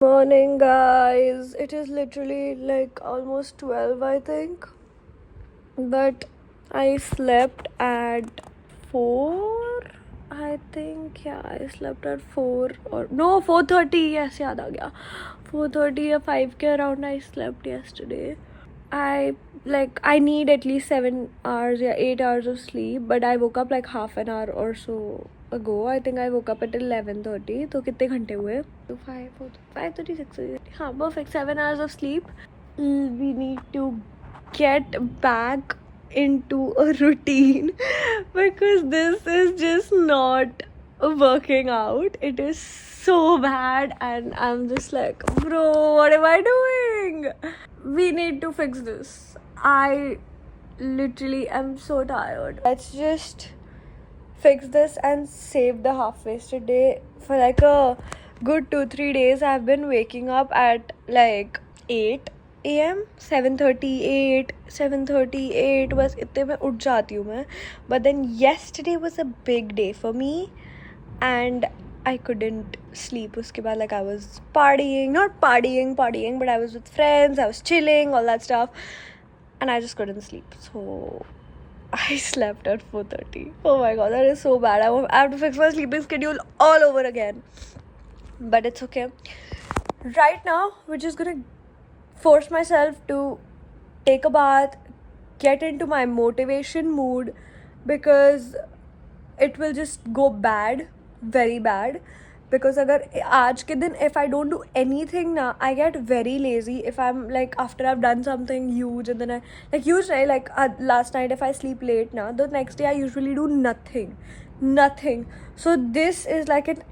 Morning, guys. It is literally like almost 12, I think. But I slept at 4. I think, yeah, I slept at 4 or no, 4:30. Yes, yaad aa gaya. 4:30 or 5 ke around I slept yesterday. I need at least 7 hours or 8 hours of sleep, but I woke up like half an hour or so ago. I think I woke up at 11:30. तो कितने घंटे हुए? 5:30, 6:30. हाँ, perfect. 7 hours of sleep. We need to get back into a routine because this is just not working out. It is so bad, and I'm just like, bro, what am I doing? We need to fix this. I literally am so tired. Let's just fix this and save the half-wasted day. For like a good 2-3 days I've been waking up at like 8 a.m. 7:38 7:38 बस इतने में उठ जाती हूँ मैं. But then yesterday was a big day for me and I couldn't sleep. उसके बाद like I was partying, not partying but I was with friends, I was chilling, all that stuff, and I just couldn't sleep. So I slept at 4:30. Oh my god, that is so bad. I have to fix my sleeping schedule all over again. But it's okay. Right now, we're just gonna force myself to take a bath, get into my motivation mood, because it will just go bad, very bad. Because अगर आज के दिन if I don't do anything ना, I get very lazy. If I'm like after I've done something huge and then I like usually like last night if I sleep late ना, the next day I usually do nothing. So this is like an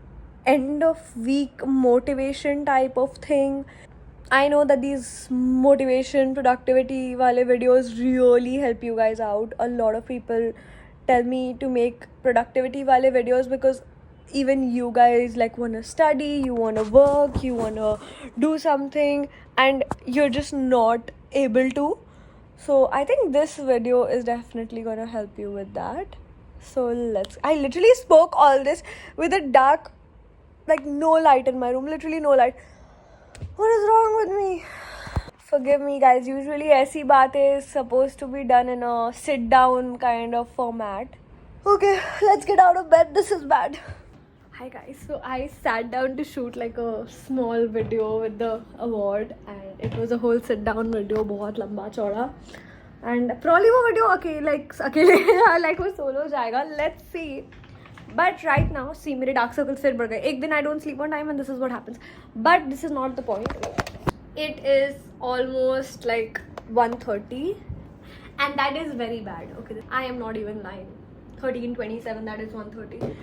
end of week motivation type of thing. I know that these motivation productivity wale videos really help you guys out. A lot of people tell me to make productivity wale videos because even you guys like want to study, you want to work, you want to do something and you're just not able to. So I think this video is definitely going to help you with that. So I literally spoke all this with a dark, like no light in my room, literally no light. What is wrong with me? Forgive me, guys. Usually ऐसी बातें is supposed to be done in a sit down kind of format. Okay, let's get out of bed. This is bad. Hi guys, so I sat down to shoot like a small video with the award and it was a whole sit down video, बहुत लंबा चौड़ा, and probably वो video अकेले like वो solo जाएगा. Let's see. But right now, see, मेरे dark circles फिर बढ़ गए. एक दिन I don't sleep on time and this is what happens. But this is not the point. It is almost like 1:30 and that is very bad. Okay, I am not even lying. 13:27, that is 1:30.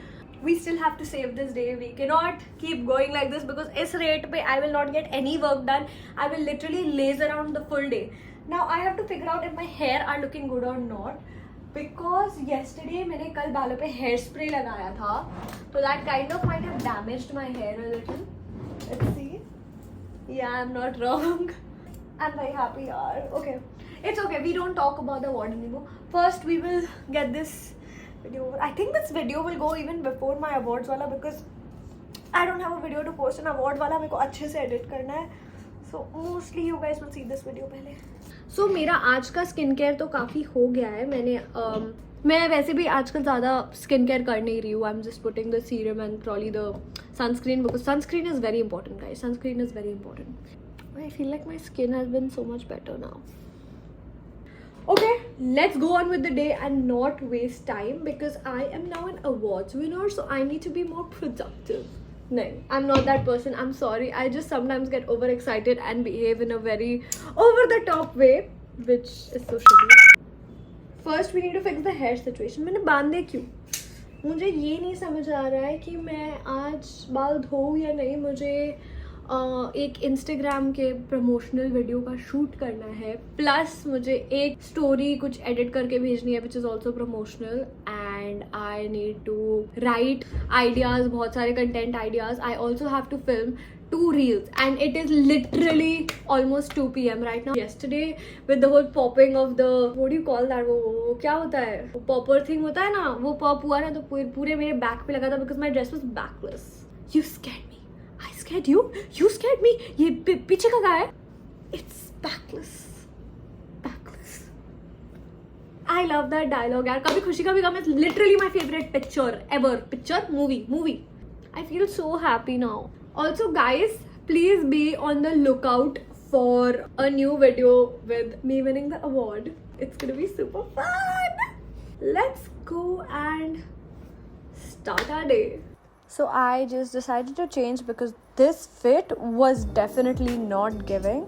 We still have to save this day. We cannot keep going like this because इस rate पे I will not get any work done. I will literally laze around the full day. Now I have to figure out if my hair are looking good or not. Because yesterday मैंने कल बालों पे hair spray लगाया था, so that kind of might have damaged my hair a little. Let's see. Yeah, I'm not wrong. I'm very happy, yaar. Okay, it's okay. We don't talk about the award anymore. First, we will get this video over. I think this video will go even before my awards wala because I don't have a video to post an award wala. मेरे को अच्छे से edit करना है. So mostly you guys will see this video पहले. So मेरा आज का स्किन केयर तो काफ़ी हो गया है. मैं वैसे भी आजकल ज़्यादा स्किन केयर कर नहीं रही हूँ. I'm just putting the serum and probably the sunscreen because sunscreen is very important, guys. Sunscreen is very important. I feel like my skin has been so much better now. Okay, let's go on with the day and not waste time because I am now an awards winner, so I need to be more productive. No, I'm not that person. I'm sorry. I just sometimes get overexcited and behave in a very over-the-top way, which is so shitty. First, we need to fix the hair situation. मैंने बांधे क्यों? मुझे ये नहीं समझ आ रहा है कि मैं आज बाल धोऊँ या नहीं. मुझे एक इंस्टाग्राम के प्रमोशनल वीडियो का शूट करना है, प्लस मुझे एक स्टोरी कुछ एडिट करके भेजनी है which is also promotional, and I need to write ideas, बहुत सारे content ideas. I also have to film 2 reels and it is literally almost 2 p.m. right now. Yesterday with the whole popping of the, what do you call that, वो क्या होता है, वो popper thing होता है ना, वो pop हुआ ना तो पूरे मेरे बैक पे लगा था because my dress was backless. You scared me. I scared scared you? You scared me. ये पीछे का क्या है? It's backless. Backless. I love that dialogue यार. कभी खुशी कभी गम is literally my favorite picture ever. Picture, movie. I feel so happy now. Also guys, please be on the lookout for a new video with me winning the award. It's gonna be super fun. Let's go and start our day. So I just decided to change because this fit was definitely not giving,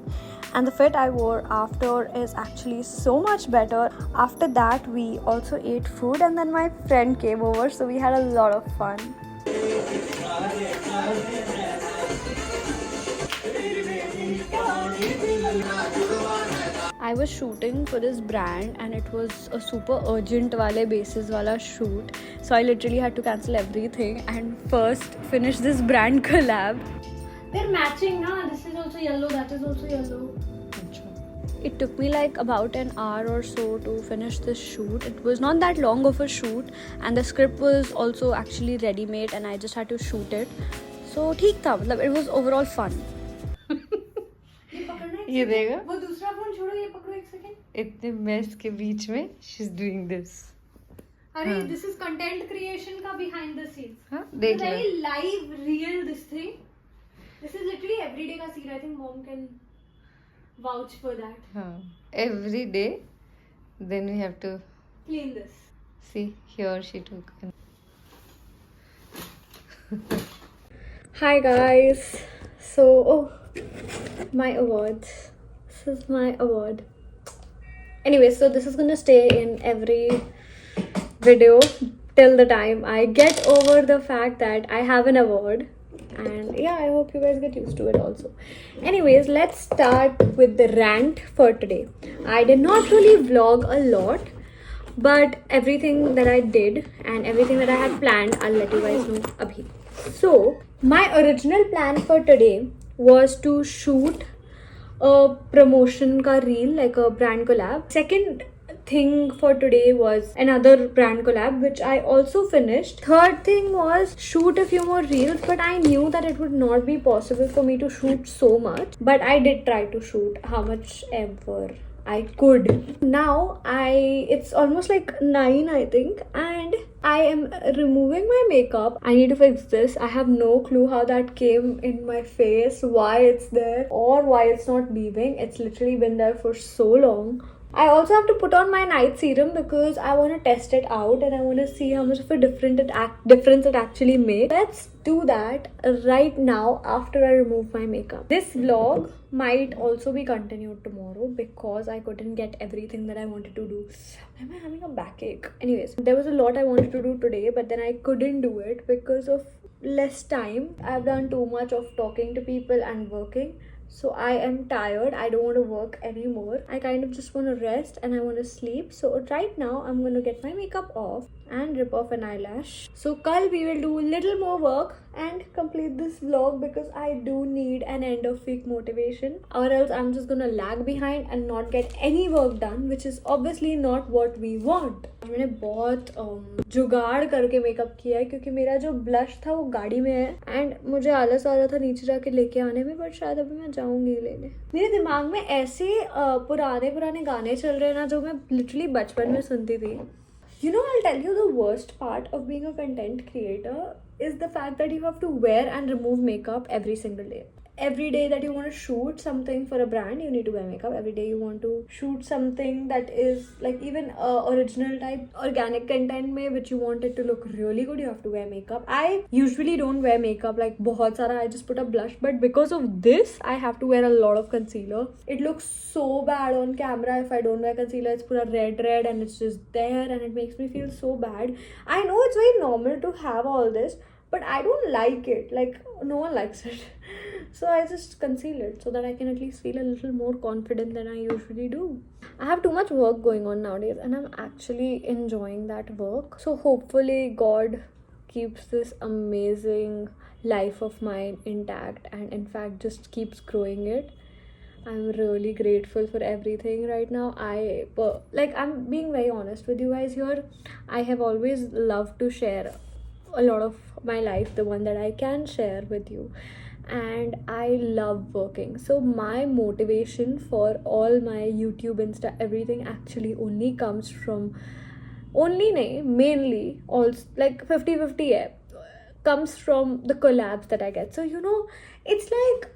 and the fit I wore after is actually so much better. After that we also ate food and then my friend came over, so we had a lot of fun. I was shooting for this brand and it was a super urgent wale basis wala shoot, so I literally had to cancel everything and first finish this brand collab. They're matching na, this is also yellow, that is also yellow. It took me like about an hour or so to finish this shoot. It was not that long of a shoot and the script was also actually ready made and I just had to shoot it. So ठीक था, मतलब it was overall fun. ये देगा वो दूसरा phone छोड़ो, ये पकड़ो एक सेकंड. इतने मेस के बीच में शी इज डूइंग दिस. अरे दिस इज कंटेंट क्रिएशन का बिहाइंड द सीन्स. हाँ देख लो. Very live real this thing. This is literally everyday का scene. I think mom can vouch for that. Every day then we have to Clean this. see. Here she took Hi guys. So my awards. This is my award. Anyway, so this is gonna stay in every video till the time I get over the fact that I have an award. And yeah, I hope you guys get used to it also. Anyways, let's start with the rant for today. I did not really vlog a lot, but everything that I did and everything that I had planned, I'll let you guys know abhi. So my original plan for today was to shoot a promotion ka reel, like a brand collab. Second thing for today was another brand collab, which I also finished. Third thing was shoot a few more reels, but I knew that it would not be possible for me to shoot so much, but I did try to shoot how much ever I could. Now it's almost like 9 I think, and I am removing my makeup. I need to fix this. I have no clue how that came in my face, why it's there or why it's not leaving. It's literally been there for so long. I also have to put on my night serum because I want to test it out and I want to see how much of a difference it actually makes. Let's do that right now after I remove my makeup. This vlog might also be continued tomorrow because I couldn't get everything that I wanted to do. Why am I having a backache? Anyways, there was a lot I wanted to do today, but then I couldn't do it because of less time. I've done too much of talking to people and working. So I am tired. I don't want to work anymore. I kind of just want to rest and I want to sleep. So right now I'm going to get my makeup off and rip off an eyelash. So kal we will do a little more work and complete this vlog because I do need an end of week motivation, or else I'm just gonna lag behind and not get any work done, which is obviously not what we want. मैंने बहुत जुगाड़ करके makeup किया है क्योंकि मेरा जो blush था वो गाड़ी में है एंड मुझे आलस आ रहा था नीचे जाके लेके आने में, बट शायद अभी मैं जाऊंगी लेने. मेरे दिमाग में ऐसे पुराने गाने चल रहे हैं ना जो मैं लिटरली बचपन में सुनती थी. You know, I'll tell you the worst part of being a content creator is the fact that you have to wear and remove makeup every single day. Every day that you want to shoot something for a brand, you need to wear makeup. Every day you want to shoot something that is like even original type organic content mein, which you want it to look really good, you have to wear makeup. I usually don't wear makeup like bahut sara. I just put a blush, but because of this I have to wear a lot of concealer. It looks so bad on camera if I don't wear concealer. It's pura red and it's just there and it makes me feel so bad. I know it's very normal to have all this, but I don't like it. Like no one likes it. So I just conceal it so that I can at least feel a little more confident than I usually do. I have too much work going on nowadays and I'm actually enjoying that work. So hopefully God keeps this amazing life of mine intact and in fact just keeps growing it. I'm really grateful for everything right now. I'm being very honest with you guys here. I have always loved to share a lot of my life, the one that I can share with you. and I love working. So my motivation for all my YouTube, Insta, everything actually only comes from, only nahi, mainly also like 50-50 hai, comes from the collabs that I get. So it's like,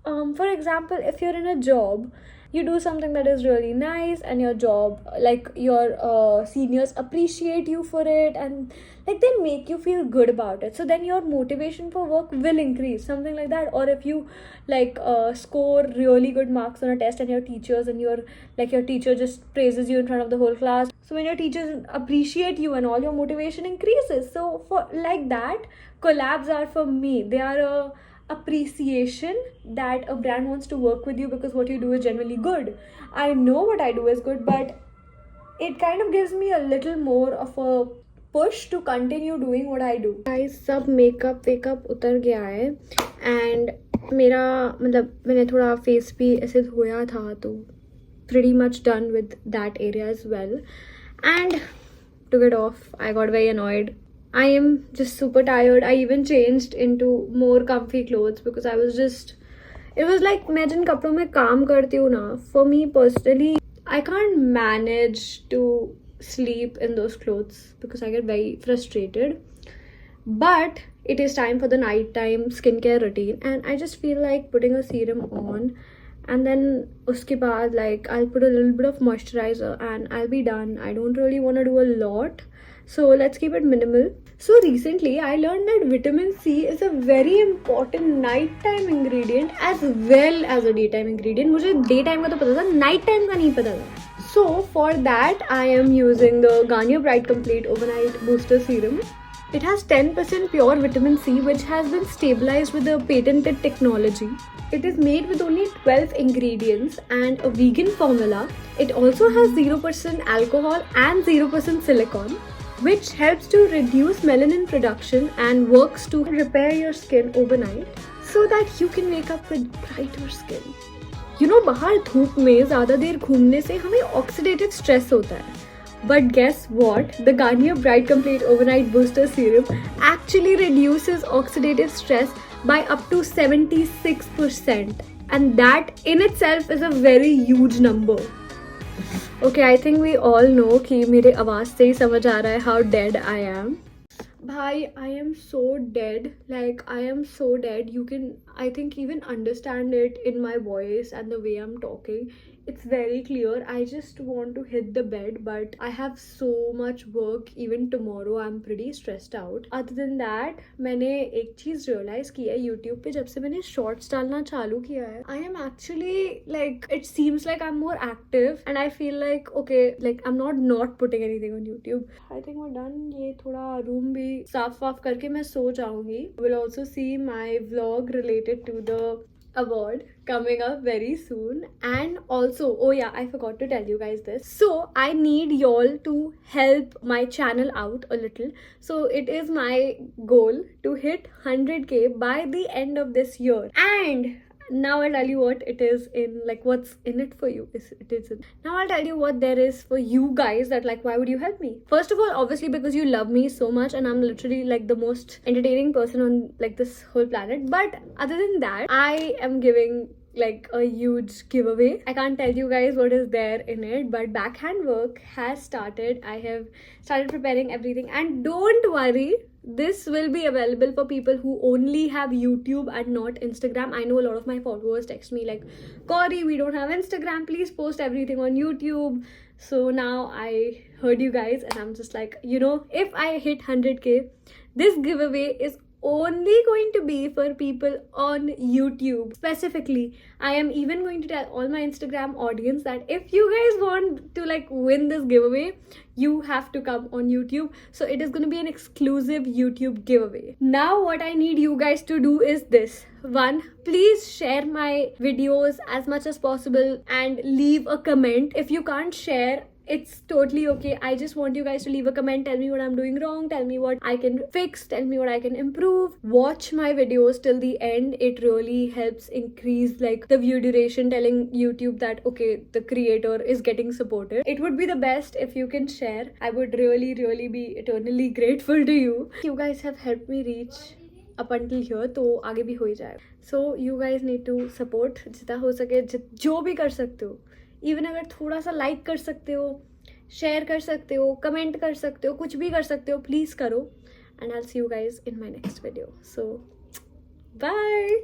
for example, if you're in a job, you do something that is really nice, and your job, like your seniors appreciate you for it, and like they make you feel good about it, so then your motivation for work will increase, something like that. Or if you like score really good marks on a test, and your teachers and your teacher just praises you in front of the whole class, so when your teachers appreciate you and all, your motivation increases. So for like that, collabs are for me, they are a appreciation that a brand wants to work with you because what you do is generally good. I know what I do is good, but it kind of gives me a little more of a push to continue doing what I do. Guys, सब makeup wake up उतर गया है, and मेरा मतलब मैंने थोड़ा face भी ऐसे धोया था, तो pretty much done with that area as well. And to get off, I got very annoyed. I am just super tired. I even changed into more comfy clothes because I was just, it was like मैं जिन कपड़ों में काम करती हूँ ना, for me personally, I can't manage to sleep in those clothes because I get very frustrated. But it is time for the nighttime skincare routine, and I just feel like putting a serum on, and then uske baad like I'll put a little bit of moisturizer and I'll be done. I don't really want to do a lot, so let's keep it minimal. So recently I learned that vitamin C is a very important nighttime ingredient as well as a daytime ingredient. मुझे daytime का तो पता था, nighttime का नहीं पता था. So for that I am using the Garnier Bright Complete Overnight Booster Serum. It has 10% pure vitamin C, which has been stabilized with a patented technology. It is made with only 12 ingredients and a vegan formula. It also has 0% alcohol and 0% silicone, which helps to reduce melanin production and works to repair your skin overnight so that you can wake up with brighter skin. बाहर धूप में ज़्यादा देर घूमने से हमें oxidative stress होता है. But guess what? The Garnier Bright Complete Overnight Booster Serum actually reduces oxidative stress by up to 76%. And that in itself is a very huge number. Okay, I think we all know कि मेरे आवाज़ से ही समझ आ रहा है how dead I am. Bhai, I am so dead. Like, I am so dead. You can, I think, even understand it in my voice and the way I'm talking. It's very clear. I just want to hit the bed, but I have so much work. Even tomorrow, I'm pretty stressed out. Other than that, मैंने एक चीज़ realize की है YouTube पे, जब से मैंने shorts डालना चालू किया है. I am actually like, it seems like I'm more active, and I feel like okay, like I'm not putting anything on YouTube. I think we're done. ये थोड़ा room भी साफ वाफ करके मैं सो जाऊंगी. We'll also see my vlog related to the award coming up very soon. And also, oh yeah, I forgot to tell you guys this. So I need y'all to help my channel out a little. So it is my goal to hit 100k by the end of this year. And now I'll tell you what it is in, like, what's in it for you. Now I'll tell you what there is for you guys, that like, why would you help me? First of all, obviously because you love me so much and I'm literally like the most entertaining person on like this whole planet. But other than that, I am giving like a huge giveaway. I can't tell you guys what is there in it, but backhand work has started. I have started preparing everything, and don't worry, this will be available for people who only have YouTube and not Instagram. I know a lot of my followers text me like, Corey, we don't have Instagram, please post everything on YouTube. So now I heard you guys, and I'm just like, if I hit 100k, this giveaway is only going to be for people on YouTube specifically. I am even going to tell all my Instagram audience that if you guys want to like win this giveaway, you have to come on YouTube. So it is going to be an exclusive YouTube giveaway. Now what I need you guys to do is this. 1, please share my videos as much as possible and leave a comment. If you can't share, it's totally okay. I just want you guys to leave a comment. Tell me what I'm doing wrong. Tell me what I can fix. Tell me what I can improve. Watch my videos till the end. It really helps increase like the view duration, telling YouTube that okay, the creator is getting supported. It would be the best if you can share. I would really be eternally grateful to you. You guys have helped me reach up until here, तो आगे भी हो ही जाएगा. So you guys need to support जितना हो सके, जो भी कर सकते हो. इवन अगर थोड़ा सा लाइक कर सकते हो, शेयर कर सकते हो, कमेंट कर सकते हो, कुछ भी कर सकते हो, प्लीज़ करो. And I will see you guys in my next video. So bye.